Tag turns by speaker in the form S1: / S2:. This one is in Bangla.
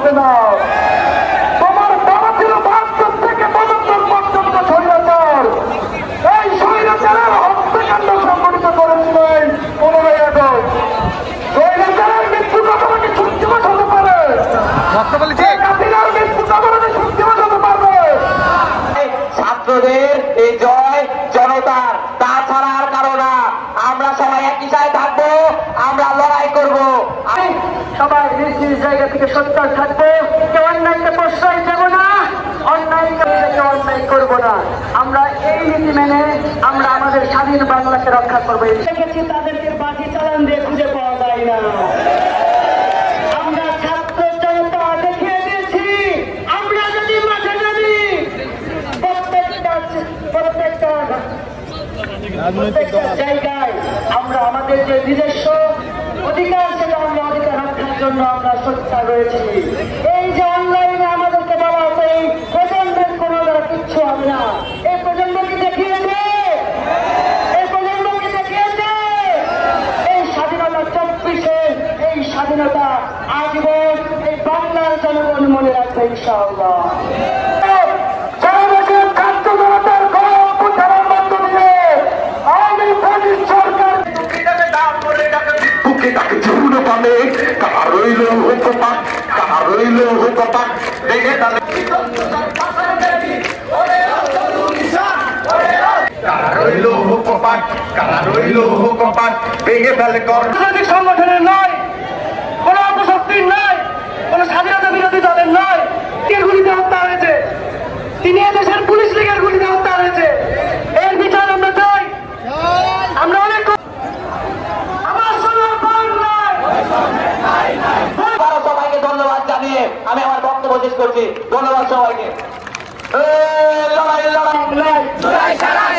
S1: হবে না। তোমার বাবা ছিল ৭২ থেকে ৭৫ পর্যন্ত স্বৈরাচার। এই স্বৈরাচারের হত্যাকাণ্ড সংঘটিত করেছিলেন ১৫ই আগস্ট। স্বৈরাচারের মৃত্যু কতটা সত্যি হতে পারে? হাসিনার মৃত্যু কতটা সত্যি হতে পারবে?
S2: ছাত্রদের এই জয় জনতার, তাছাড়া আর কারো না। আমরা সবাই একই সাথে থাকবো, আমরা লড়াই করব।
S1: সবাই নিজ নিজ জায়গা থেকে সোচ্চার থাকবো। কেউ অন্যায়কে প্রশ্রয় দেব না, অন্যায়কে অন্যায় করব না। আমরা এই নীতি মেনে আমরা আমাদের স্বাধীন বাংলাকে রক্ষা করবো। দেখেছি তাদেরকে বাজি চালান দিয়ে খুঁজে পাওয়া যায় না। আমরা ছাত্র জনতা দেখিয়ে দিয়েছি, আমরা যদি মাঠে নামি প্রত্যেকটা জায়গায় আমরা আমাদের যে নিজস্ব অধিকার, সেটা আমরা অধিকার রক্ষার জন্য আমরা সোচ্চার রয়েছি। এই যে অনলাইনে আমাদেরকে বলা হচ্ছে এই প্রজন্মের কোনো দ্বারা কিচ্ছু হবে না, এই প্রজন্ম কি দেখিয়েছে? এই প্রজন্ম কি দেখিয়েছে? এই স্বাধীনতা ২৪-এ, এই স্বাধীনতা আজীবন এই বাংলার জনগণ মনে রাখবে ইনশাআল্লাহ। সংগঠনের নয়, কোন অপশক্তির নয়, কোন স্বাধীনতা বিরোধী দলের নয়। কে গুলিতে হত্যা হয়েছে? তিনি এদেশের পুলিশ লীগের গুলিতে হত্যা হয়েছে। এর বিচার আমরা চাই। আমরা অনেক
S2: সবাইকে ধন্যবাদ জানিয়ে আমি আমার বক্তব্য শেষ করছি। ধন্যবাদ সবাইকে। লড়াই লড়াই